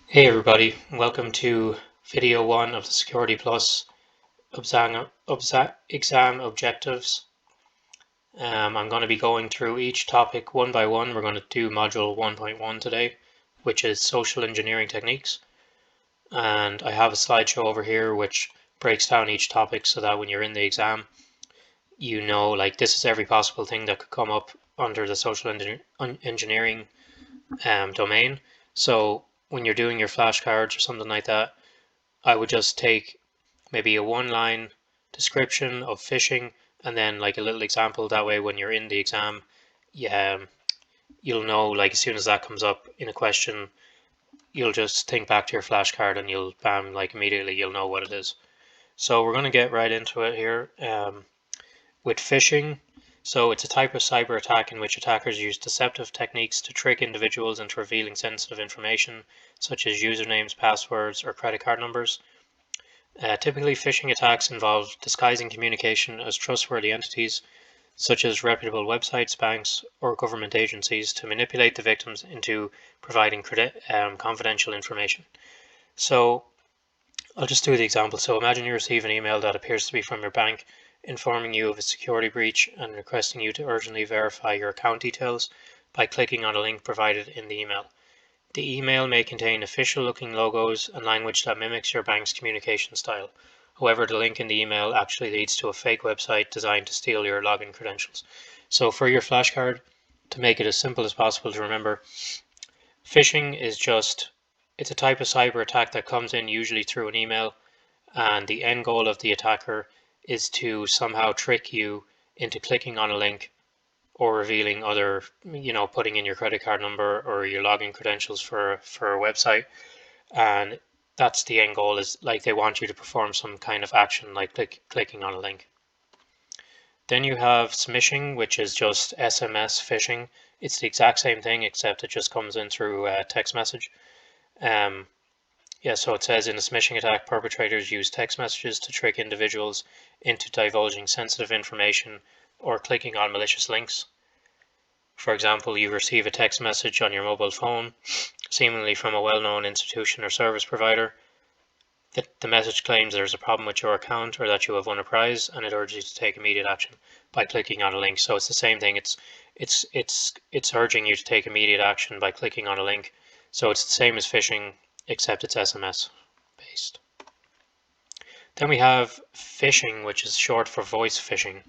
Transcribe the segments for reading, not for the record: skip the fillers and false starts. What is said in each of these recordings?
Hey everybody, welcome to video 1 of the Security Plus exam objectives. I'm going to be going through each topic one by one. We're going to do module 1.1 today, which is social engineering techniques. And I have a slideshow over here which breaks down each topic so that when you're in the exam, you know, like, this is every possible thing that could come up under the social engineering domain. So when you're doing your flashcards or something like that, I would just take maybe a one-line description of phishing and then like a little example. That way, when you're in the exam, yeah, you'll know, like, as soon as that comes up in a question, you'll just think back to your flashcard and you'll bam, like, immediately you'll know what it is. So we're going to get right into it here with phishing. So it's a type of cyber attack in which attackers use deceptive techniques to trick individuals into revealing sensitive information, such as usernames, passwords, or credit card numbers. Typically, phishing attacks involve disguising communication as trustworthy entities, such as reputable websites, banks, or government agencies, to manipulate the victims into providing confidential information. So I'll just do the example. So imagine you receive an email that appears to be from your bank, informing you of a security breach and requesting you to urgently verify your account details by clicking on a link provided in the email. The email may contain official-looking logos and language that mimics your bank's communication style. However, the link in the email actually leads to a fake website designed to steal your login credentials. So for your flashcard, to make it as simple as possible to remember, phishing is it's a type of cyber attack that comes in usually through an email, and the end goal of the attacker is to somehow trick you into clicking on a link or revealing other, putting in your credit card number or your login credentials for a website. And that's the end goal, is like they want you to perform some kind of action like clicking on a link. Then you have smishing, which is just SMS phishing. It's the exact same thing, except it just comes in through a text message. So it says, in a smishing attack, perpetrators use text messages to trick individuals into divulging sensitive information or clicking on malicious links. For example, you receive a text message on your mobile phone, seemingly from a well-known institution or service provider. The message claims there's a problem with your account or that you have won a prize, and it urges you to take immediate action by clicking on a link. So it's the same thing. It's urging you to take immediate action by clicking on a link. So it's the same as phishing, except it's SMS based. Then we have phishing, which is short for voice phishing.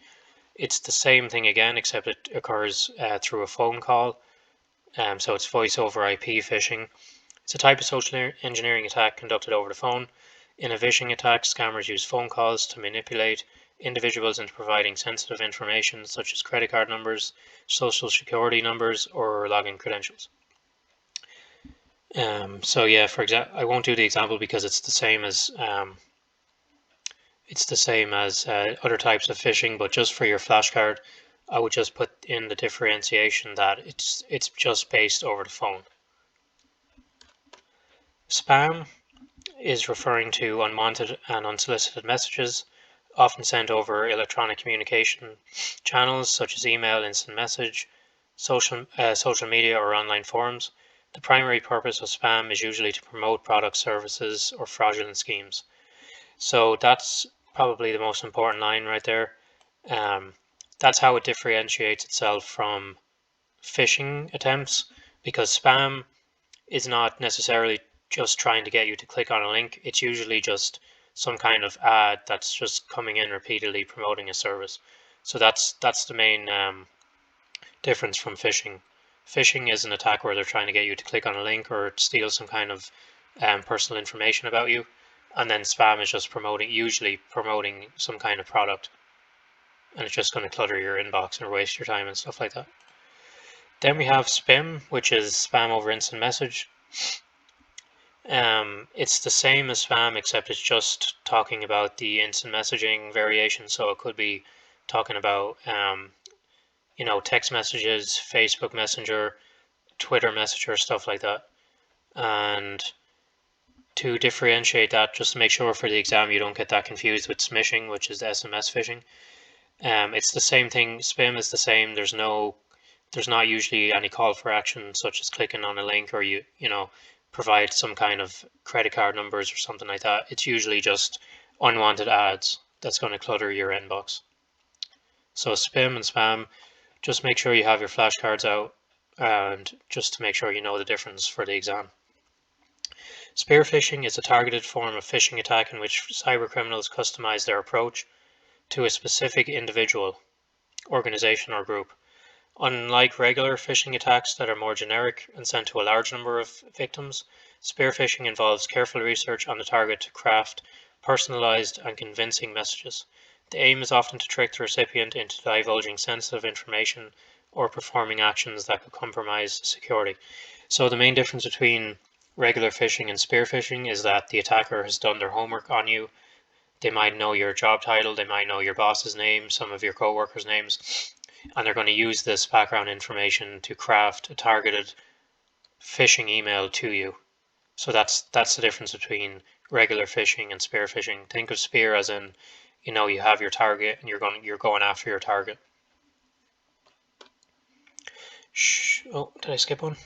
It's the same thing again, except it occurs through a phone call. So it's voice over IP phishing. It's a type of social engineering attack conducted over the phone. In a phishing attack, scammers use phone calls to manipulate individuals into providing sensitive information such as credit card numbers, social security numbers, or login credentials. So yeah, for example, I won't do the example because it's the same as other types of phishing, but just for your flashcard, I would just put in the differentiation that it's just based over the phone. Spam is referring to unwanted and unsolicited messages, often sent over electronic communication channels such as email, instant message, social media, or online forums. The primary purpose of spam is usually to promote products, services, or fraudulent schemes. So that's probably the most important line right there. That's how it differentiates itself from phishing attempts, because spam is not necessarily just trying to get you to click on a link. It's usually just some kind of ad that's just coming in repeatedly promoting a service. So that's the main difference from phishing. Phishing is an attack where they're trying to get you to click on a link or steal some kind of personal information about you. And then spam is just usually promoting some kind of product. And it's just going to clutter your inbox and waste your time and stuff like that. Then we have spam, which is spam over instant message. It's the same as spam, except it's just talking about the instant messaging variation. So it could be talking about, text messages, Facebook Messenger, Twitter Messenger, stuff like that. And to differentiate that, just to make sure for the exam you don't get that confused with smishing, which is SMS phishing. It's the same thing. Spam is the same. There's no there's not usually any call for action, such as clicking on a link or you provide some kind of credit card numbers or something like that. It's usually just unwanted ads that's going to clutter your inbox. So spam and spam, just make sure you have your flashcards out, and just to make sure you know the difference for the exam. Spear phishing is a targeted form of phishing attack in which cybercriminals customize their approach to a specific individual, organization, or group. Unlike regular phishing attacks that are more generic and sent to a large number of victims, spear phishing involves careful research on the target to craft personalized and convincing messages. The aim is often to trick the recipient into divulging sensitive information or performing actions that could compromise security. So the main difference between regular phishing and spear phishing is that the attacker has done their homework on you. They might know your job title, they might know your boss's name, some of your co-workers' names, and they're going to use this background information to craft a targeted phishing email to you. So that's the difference between regular phishing and spear phishing. Think of spear as in, you have your target and you're going after your target. Oh, did I skip one?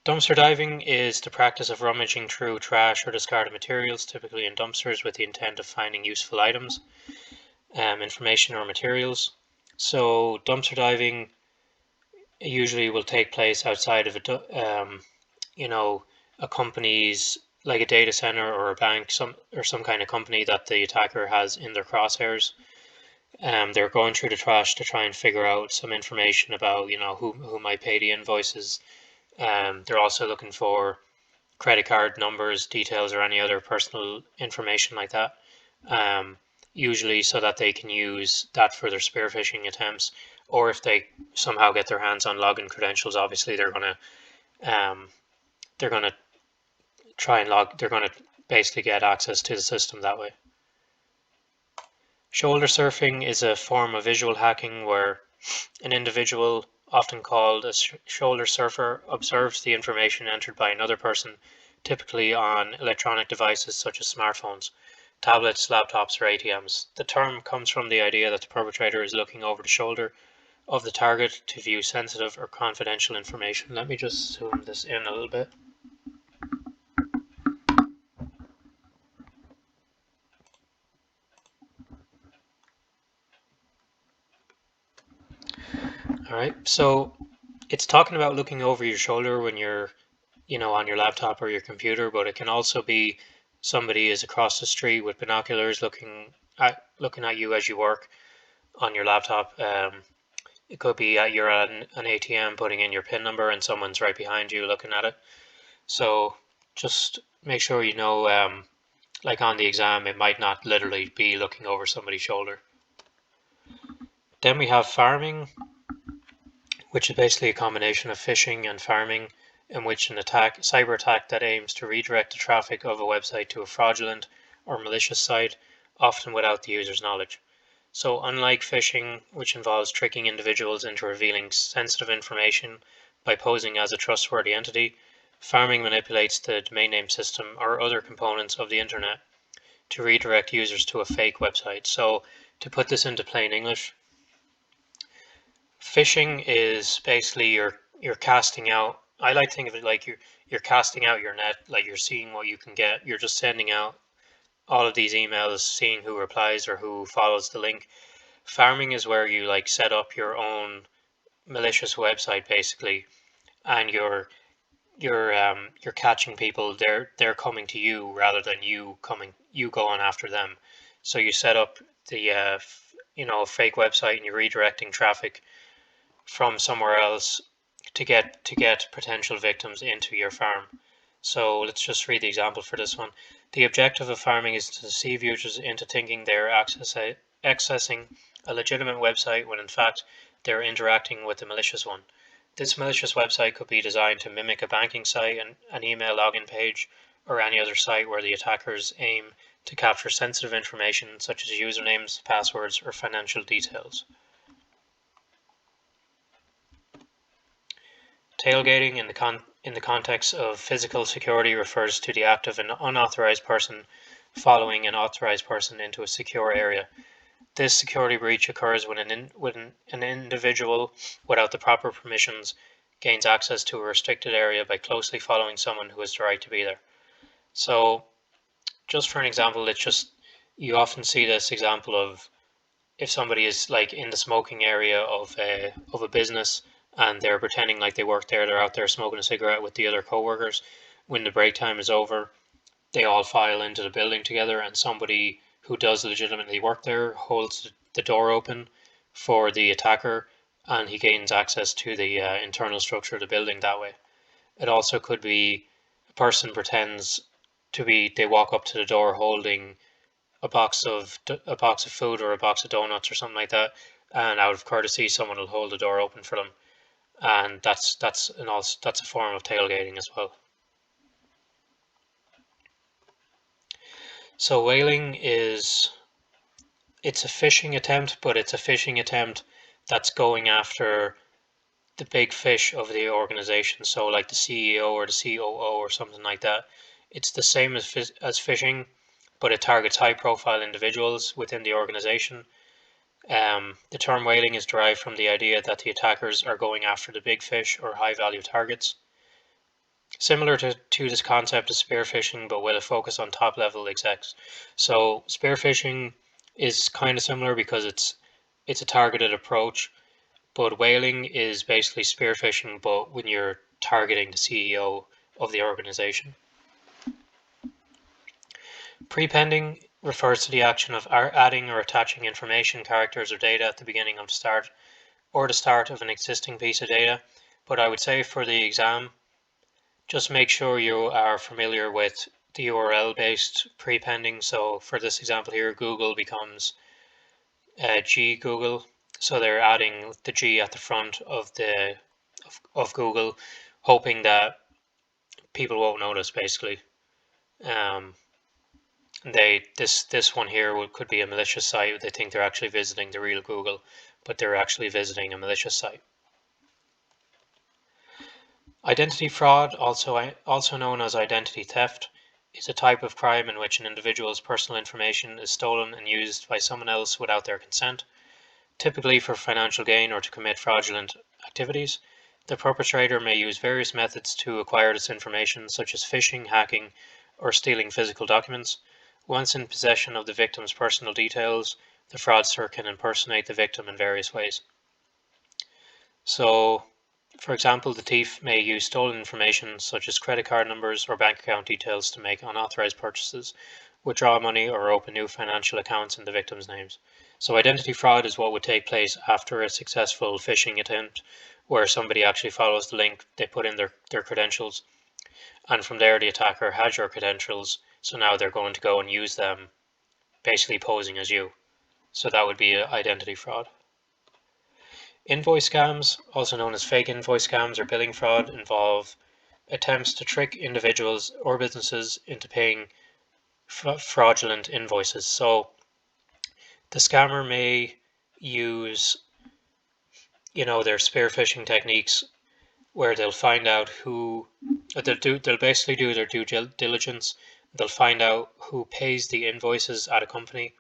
Dumpster diving is the practice of rummaging through trash or discarded materials, typically in dumpsters, with the intent of finding useful items, information, or materials. So dumpster diving usually will take place outside of a company's, like a data center or a bank, some kind of company that the attacker has in their crosshairs. They're going through the trash to try and figure out some information about who might pay the invoices. They're also looking for credit card numbers, details, or any other personal information like that. Usually so that they can use that for their spear phishing attempts, or if they somehow get their hands on login credentials, obviously they're gonna try and they're gonna basically get access to the system that way. Shoulder surfing is a form of visual hacking where an individual, often called a shoulder surfer, observes the information entered by another person, typically on electronic devices such as smartphones, tablets, laptops, or ATMs. The term comes from the idea that the perpetrator is looking over the shoulder of the target to view sensitive or confidential information. Let me just zoom this in a little bit. Alright, so it's talking about looking over your shoulder when you're, on your laptop or your computer, but it can also be somebody is across the street with binoculars looking at you as you work on your laptop. It could be you're at an ATM putting in your PIN number and someone's right behind you looking at it. So just make sure like on the exam, it might not literally be looking over somebody's shoulder. Then we have pharming, which is basically a combination of phishing and pharming, in which an cyber attack that aims to redirect the traffic of a website to a fraudulent or malicious site, often without the user's knowledge. So unlike phishing, which involves tricking individuals into revealing sensitive information by posing as a trustworthy entity, pharming manipulates the domain name system or other components of the internet to redirect users to a fake website. So to put this into plain English, phishing is basically you're casting out. I like to think of it like you're casting out your net, like you're seeing what you can get. You're just sending out all of these emails, seeing who replies or who follows the link. Pharming is where you like set up your own malicious website basically, and you're catching people. They're coming to you rather than you going after them. So you set up the a fake website and you're redirecting traffic from somewhere else to get potential victims into your farm. So let's just read the example for this one. The objective of pharming is to deceive users into thinking they're accessing a legitimate website when in fact they're interacting with a malicious one. This malicious website could be designed to mimic a banking site, an email login page, or any other site where the attackers aim to capture sensitive information such as usernames, passwords, or financial details. Tailgating in the context of physical security refers to the act of an unauthorized person following an authorized person into a secure area. This security breach occurs when an individual without the proper permissions gains access to a restricted area by closely following someone who has the right to be there. So, just for an example, you often see this example of if somebody is like in the smoking area of a business and they're pretending like they work there, they're out there smoking a cigarette with the other coworkers. When the break time is over, they all file into the building together, and somebody who does legitimately work there holds the door open for the attacker, and he gains access to the internal structure of the building that way. It also could be a person pretends to be, they walk up to the door holding a box of food or a box of donuts or something like that, and out of courtesy, someone will hold the door open for them, and that's a form of tailgating as well. So whaling it's a phishing attempt, but it's a phishing attempt that's going after the big fish of the organization. So like the CEO or the COO or something like that. It's the same as phishing, but it targets high-profile individuals within the organization. The term whaling is derived from the idea that the attackers are going after the big fish or high-value targets. Similar to this concept of spear phishing, but with a focus on top-level execs. So spear phishing is kind of similar because it's a targeted approach, but whaling is basically spear phishing, but when you're targeting the CEO of the organization. Prepending refers to the action of adding or attaching information, characters, or data at the beginning of the start of an existing piece of data. But I would say for the exam, just make sure you are familiar with the URL-based prepending. So for this example here, Google becomes Google. So they're adding the G at the front of Google, hoping that people won't notice. Basically, this one here could be a malicious site. They think they're actually visiting the real Google, but they're actually visiting a malicious site. Identity fraud, also known as identity theft, is a type of crime in which an individual's personal information is stolen and used by someone else without their consent, typically for financial gain or to commit fraudulent activities. The perpetrator may use various methods to acquire this information, such as phishing, hacking, or stealing physical documents. Once in possession of the victim's personal details, the fraudster can impersonate the victim in various ways. So, for example, the thief may use stolen information such as credit card numbers or bank account details to make unauthorized purchases, withdraw money, or open new financial accounts in the victim's names. So identity fraud is what would take place after a successful phishing attempt, where somebody actually follows the link, they put in their credentials, and from there the attacker has your credentials, so now they're going to go and use them, basically posing as you. So that would be identity fraud. Invoice scams, also known as fake invoice scams or billing fraud, involve attempts to trick individuals or businesses into paying fraudulent invoices. So the scammer may use, their spear phishing techniques where they'll find out they'll basically do their due diligence. They'll find out who pays the invoices at a company.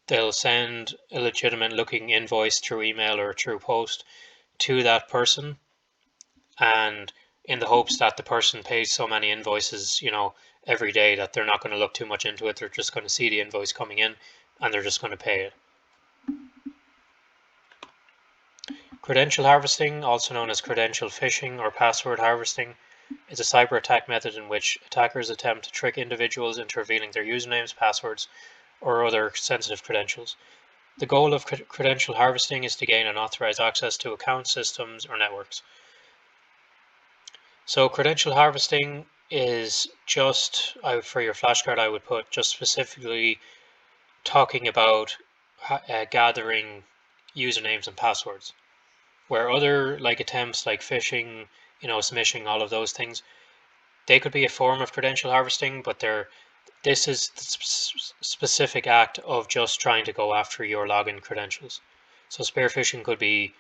They'll send a legitimate looking invoice through email or through post to that person, and in the hopes that the person pays so many invoices, every day that they're not going to look too much into it. They're just going to see the invoice coming in and they're just going to pay it. Credential harvesting, also known as credential phishing or password harvesting, is a cyber attack method in which attackers attempt to trick individuals into revealing their usernames, passwords, or other sensitive credentials. The goal of credential harvesting is to gain unauthorized access to accounts, systems, or networks. So credential harvesting is just, for your flashcard, I would put just specifically talking about gathering usernames and passwords. Where other attempts like phishing, smishing, all of those things, they could be a form of credential harvesting, but this is the specific act of just trying to go after your login credentials. So spear phishing could be,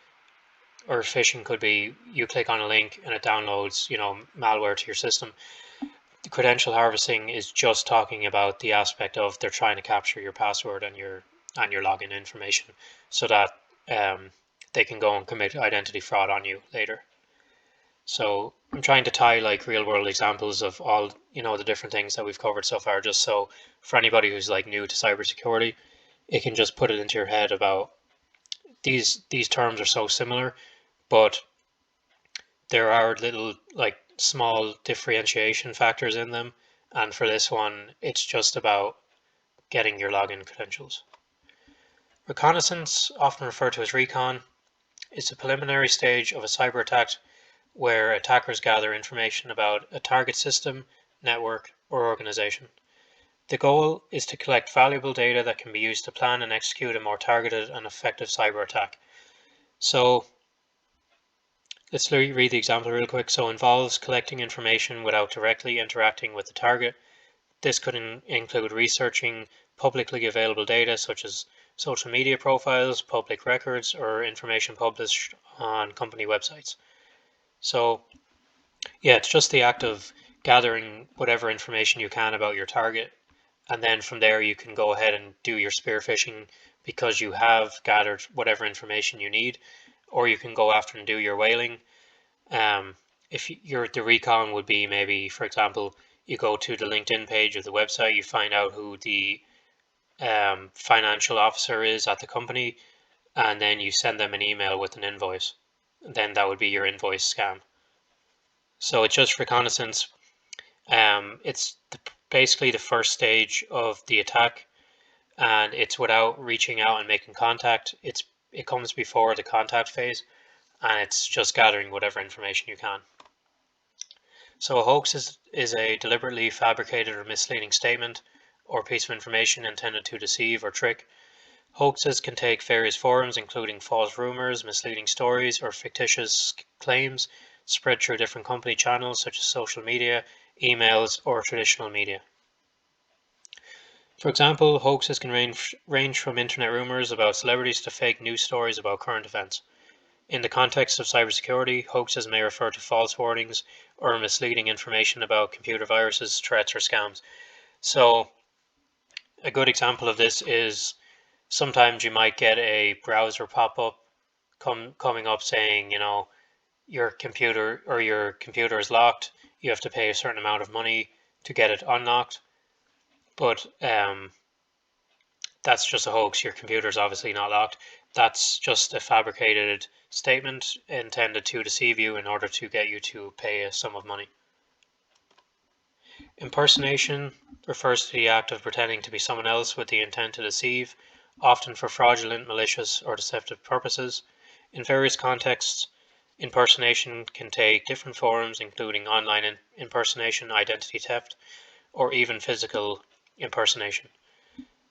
or phishing could be, you click on a link and it downloads, malware to your system. The credential harvesting is just talking about the aspect of they're trying to capture your password and your and your login information, so that they can go and commit identity fraud on you later. So I'm trying to tie like real world examples of all, the different things that we've covered so far, just so for anybody who's like new to cybersecurity, it can just put it into your head about these terms are so similar, but there are little like small differentiation factors in them. And for this one, it's just about getting your login credentials. Reconnaissance, often referred to as recon, is a preliminary stage of a cyber attack where attackers gather information about a target system, network, or organization. The goal is to collect valuable data that can be used to plan and execute a more targeted and effective cyber attack. So let's read the example real quick. So involves collecting information without directly interacting with the target. This could include researching publicly available data such as social media profiles, public records, or information published on company websites. So yeah, it's just the act of gathering whatever information you can about your target, and then from there you can go ahead and do your spear phishing because you have gathered whatever information you need, or you can go after and do your whaling. If the recon would be maybe, for example, you go to the LinkedIn page of the website, you find out who the financial officer is at the company, and then you send them an email with an invoice. Then that would be your invoice scam. So it's just reconnaissance. It's basically the first stage of the attack, and it's without reaching out and making contact. It comes before the contact phase, and it's just gathering whatever information you can. So a hoax is a deliberately fabricated or misleading statement or piece of information intended to deceive or trick. Hoaxes can take various forms, including false rumors, misleading stories, or fictitious claims spread through different company channels such as social media, emails, or traditional media. For example, hoaxes can range from internet rumors about celebrities to fake news stories about current events. In the context of cybersecurity, hoaxes may refer to false warnings or misleading information about computer viruses, threats, or scams. So a good example of this is sometimes you might get a browser pop-up coming up saying, your computer is locked. You have to pay a certain amount of money to get it unlocked. But that's just a hoax. Your computer is obviously not locked. That's just a fabricated statement intended to deceive you in order to get you to pay a sum of money. Impersonation refers to the act of pretending to be someone else with the intent to deceive, often for fraudulent, malicious, or deceptive purposes. In various contexts, impersonation can take different forms, including online impersonation, identity theft, or even physical impersonation.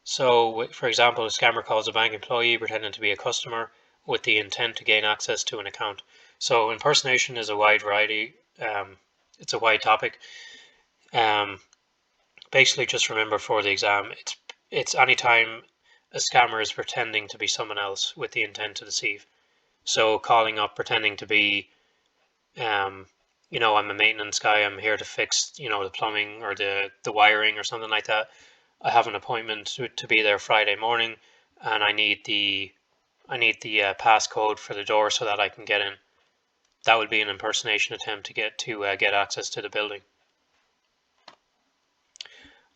So, for example, a scammer calls a bank employee pretending to be a customer with the intent to gain access to an account. So impersonation is a wide variety. It's a wide topic. Basically, just remember for the exam, it's anytime a scammer is pretending to be someone else with the intent to deceive. So calling up pretending to be, I'm a maintenance guy. I'm here to fix, the plumbing or the wiring or something like that. I have an appointment to be there Friday morning, and I need the passcode for the door so that I can get in. That would be an impersonation attempt to get access to the building.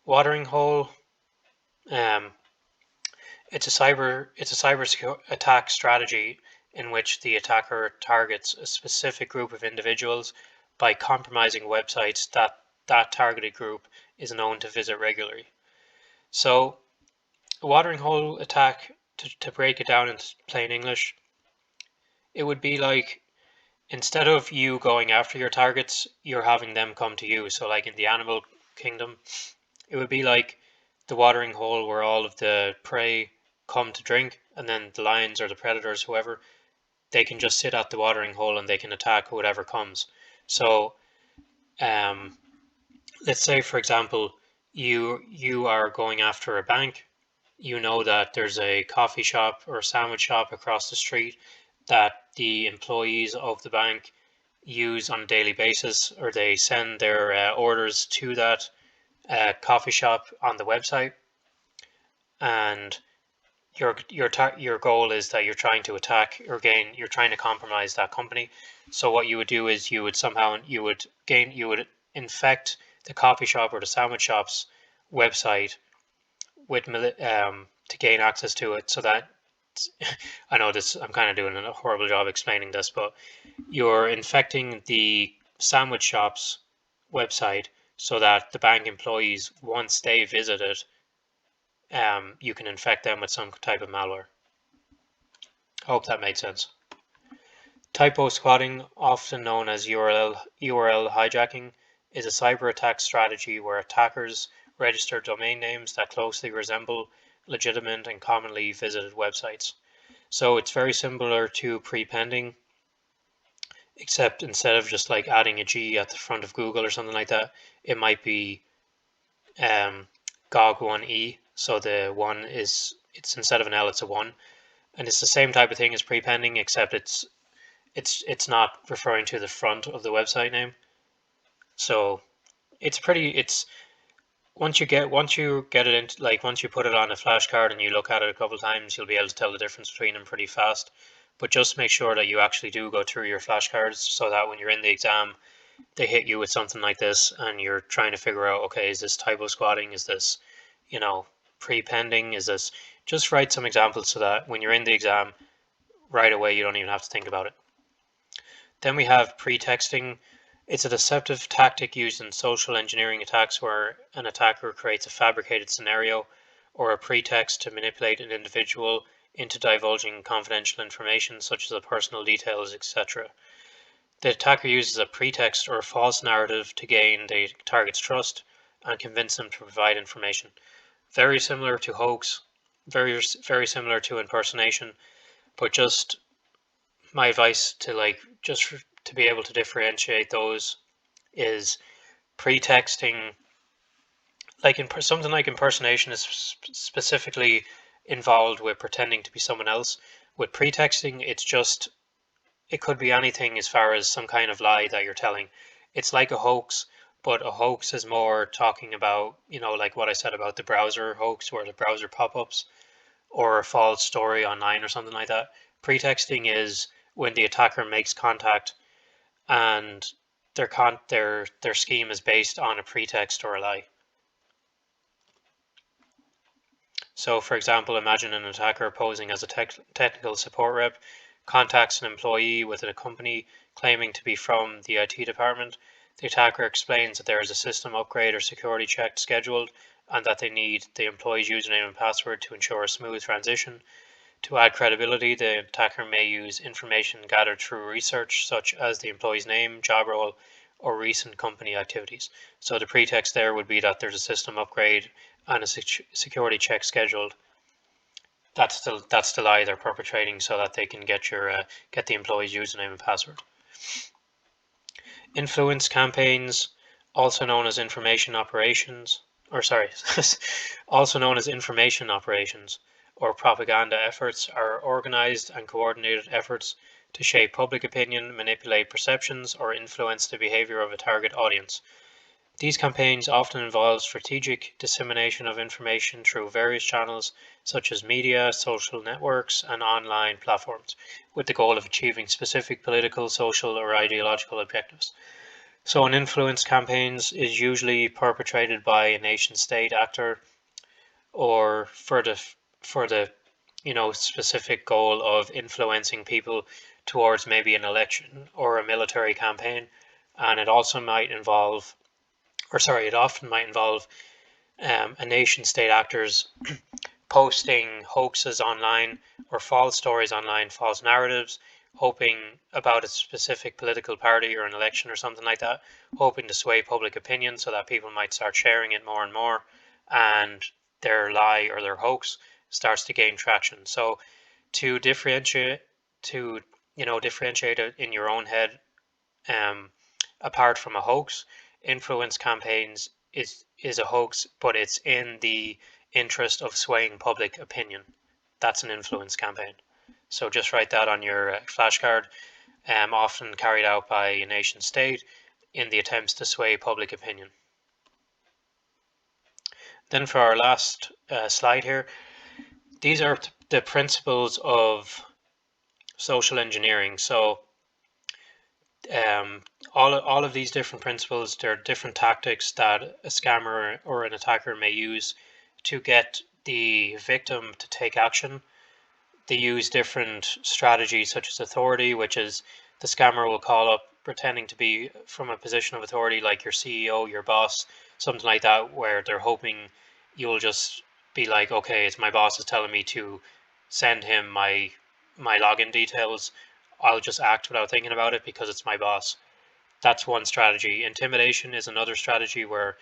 Watering hole. It's a cyber attack strategy in which the attacker targets a specific group of individuals by compromising websites that targeted group is known to visit regularly. So, a watering hole attack, to break it down into plain English, it would be like, instead of you going after your targets, you're having them come to you. So like in the animal kingdom, it would be like the watering hole where all of the prey come to drink, and then the lions or the predators, whoever, they can just sit at the watering hole and they can attack whatever comes. So let's say, for example, you are going after a bank. You know that there's a coffee shop or a sandwich shop across the street that the employees of the bank use on a daily basis, or they send their orders to that coffee shop on the website. And your goal is that you're trying to attack or you're trying to compromise that company. So what you would do is you would infect the coffee shop or the sandwich shop's website with to gain access to it, so that I know this, I'm kind of doing a horrible job explaining this, but you're infecting the sandwich shop's website so that the bank employees, once they visit it, you can infect them with some type of malware. I hope that made sense. Typo squatting, often known as URL hijacking, is a cyber attack strategy where attackers register domain names that closely resemble legitimate and commonly visited websites. So it's very similar to prepending, except instead of just like adding a G at the front of Google or something like that, it might be GOG1E. So the one it's instead of an L, it's a 1. And it's the same type of thing as prepending, except it's not referring to the front of the website name. So it's once you get it into, like, once you put it on a flashcard and you look at it a couple of times, you'll be able to tell the difference between them pretty fast. But just make sure that you actually do go through your flashcards, so that when you're in the exam, they hit you with something like this and you're trying to figure out, okay, is this typo squatting? Is this, prepending? Is this? Just write some examples so that when you're in the exam, right away, you don't even have to think about it. Then we have pretexting. It's a deceptive tactic used in social engineering attacks where an attacker creates a fabricated scenario or a pretext to manipulate an individual into divulging confidential information such as personal details, etc. The attacker uses a pretext or a false narrative to gain the target's trust and convince them to provide information. Very similar to hoax, very similar to impersonation, but just my advice to to be able to differentiate those is pretexting, something like impersonation is specifically involved with pretending to be someone else. With pretexting, it could be anything as far as some kind of lie that you're telling. It's like a hoax, but a hoax is more talking about, like what I said about the browser hoax, where the browser pop-ups, or a false story online or something like that. Pretexting is when the attacker makes contact and their scheme is based on a pretext or a lie. So, for example, imagine an attacker posing as a technical support rep contacts an employee within a company claiming to be from the IT department. The attacker explains that there is a system upgrade or security check scheduled and that they need the employee's username and password to ensure a smooth transition. To add credibility, the attacker may use information gathered through research, such as the employee's name, job role, or recent company activities. So the pretext there would be that there's a system upgrade and a security check scheduled. That's the lie they're perpetrating, so that they can get the employee's username and password. Influence campaigns, also known as information operations, also known as information operations, or propaganda efforts, are organized and coordinated efforts to shape public opinion, manipulate perceptions, or influence the behavior of a target audience. These campaigns often involve strategic dissemination of information through various channels such as media, social networks, and online platforms, with the goal of achieving specific political, social, or ideological objectives. So an influence campaigns is usually perpetrated by a nation-state actor, or for the specific goal of influencing people towards maybe an election or a military campaign. And it often might involve a nation-state actors posting hoaxes online or false stories online, false narratives, hoping about a specific political party or an election or something like that, hoping to sway public opinion so that people might start sharing it more and more, and their lie or their hoax starts to gain traction. So to differentiate it in your own head, apart from a hoax, influence campaigns is a hoax, but it's in the interest of swaying public opinion. That's an influence campaign. So just write that on your flashcard. Often carried out by a nation state in the attempts to sway public opinion. Then for our last slide here, these are the principles of social engineering. So all of these different principles, there are different tactics that a scammer or an attacker may use to get the victim to take action. They use different strategies such as authority, which is the scammer will call up pretending to be from a position of authority, like your CEO, your boss, something like that, where they're hoping you'll just be like, okay, it's my boss is telling me to send him my login details. I'll just act without thinking about it because it's my boss. That's one strategy. Intimidation is another strategy where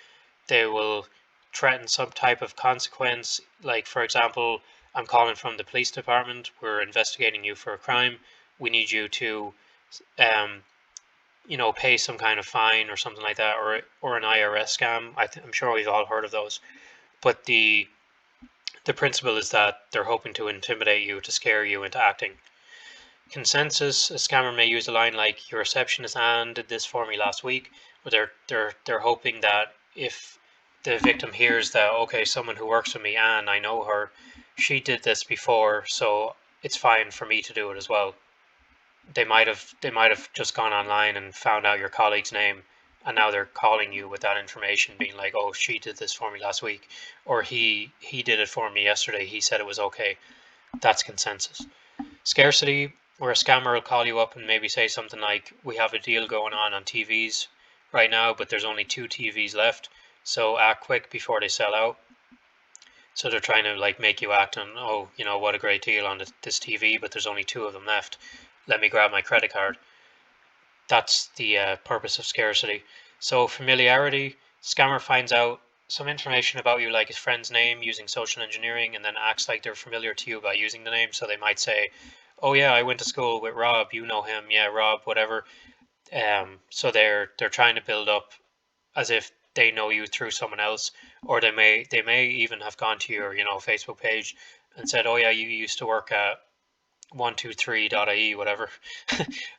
they will threaten some type of consequence. Like, for example, I'm calling from the police department. We're investigating you for a crime. We need you to, um, pay some kind of fine or something like that, or an IRS scam. I'm sure we've all heard of those. But the principle is that they're hoping to intimidate you, to scare you into acting. Consensus: a scammer may use a line like, "Your receptionist Anne did this for me last week," but they're hoping that if the victim hears that, okay, someone who works with me, Anne, I know her, she did this before, so it's fine for me to do it as well. They might have just gone online and found out your colleague's name, and now they're calling you with that information, being like, "Oh, she did this for me last week," or he did it for me yesterday. He said it was okay. That's consensus. Scarcity, where a scammer will call you up and maybe say something like, "We have a deal going on TVs right now, but there's only 2 TVs left, so act quick before they sell out." So they're trying to like make you act on, "Oh, what a great deal on this TV, but there's only 2 of them left. Let me grab my credit card." That's the purpose of scarcity. So familiarity, scammer finds out some information about you, like his friend's name, using social engineering, and then acts like they're familiar to you by using the name. So they might say, "Oh yeah, I went to school with Rob. You know him. Yeah, Rob, whatever." So they're trying to build up as if they know you through someone else, or they may even have gone to your Facebook page and said, "Oh yeah, you used to work at 123.ie, whatever,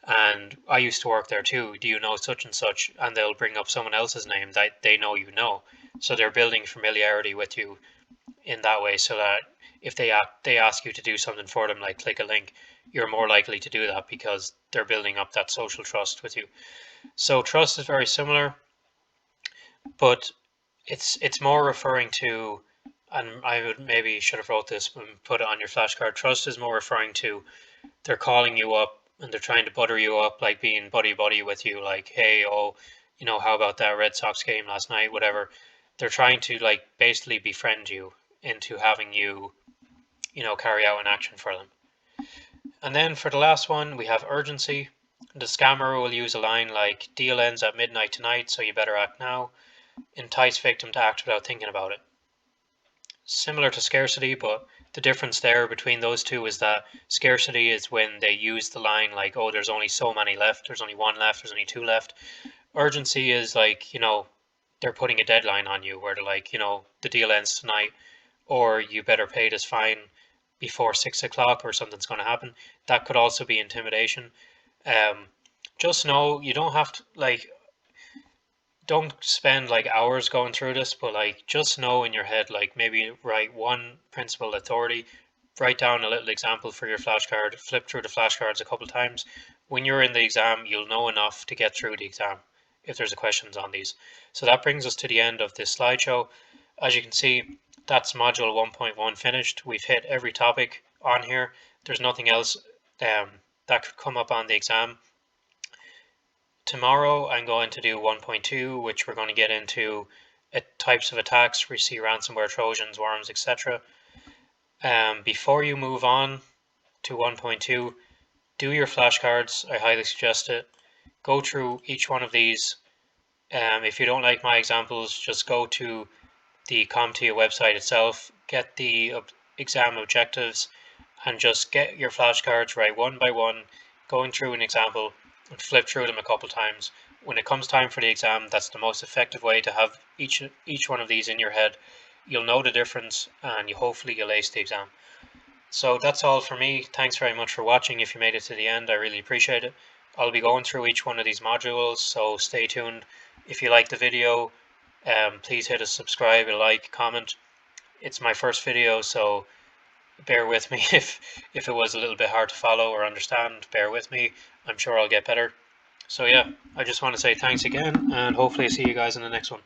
and I used to work there too. Do you know such and such?" And they'll bring up someone else's name that they know you know. So they're building familiarity with you in that way, so that if they ask you to do something for them, like click a link, you're more likely to do that because they're building up that social trust with you. So trust is very similar, but it's more referring to, and I would maybe should have wrote this and put it on your flashcard. Trust is more referring to they're calling you up and they're trying to butter you up, like being buddy buddy with you, like, "Hey, oh, how about that Red Sox game last night, whatever." They're trying to like basically befriend you into having you, carry out an action for them. And then for the last one, we have urgency. The scammer will use a line like, "Deal ends at midnight tonight, so you better act now." Entice victim to act without thinking about it. Similar to scarcity, but the difference there between those two is that scarcity is when they use the line like, "Oh, there's only so many left, there's only 1 left, there's only 2 left." Urgency is like, they're putting a deadline on you where they're like, "The deal ends tonight, or you better pay this fine before 6 o'clock or something's going to happen." That could also be intimidation. Um, just know you don't have to don't spend like hours going through this, but like just know in your head, like maybe write one principle: authority, write down a little example for your flashcard, flip through the flashcards a couple times. When you're in the exam, you'll know enough to get through the exam if there's questions on these. So that brings us to the end of this slideshow. As you can see, that's module 1.1 finished. We've hit every topic on here. There's nothing else that could come up on the exam. Tomorrow I'm going to do 1.2, which we're going to get into types of attacks. We see ransomware, trojans, worms, etc. Before you move on to 1.2, do your flashcards. I highly suggest it. Go through each one of these. If you don't like my examples, just go to the CompTIA website itself, get the exam objectives, and just get your flashcards right one by one, going through an example, and flip through them a couple times. When it comes time for the exam, that's the most effective way to have each one of these in your head. You'll know the difference, and hopefully you'll ace the exam. So that's all for me. Thanks very much for watching. If you made it to the end, I really appreciate it. I'll be going through each one of these modules, so stay tuned. If you like the video, please hit a subscribe, a like, comment. It's my first video, so bear with me if it was a little bit hard to follow or understand. Bear with me. I'm sure I'll get better. So yeah, I just want to say thanks again, and hopefully see you guys in the next one.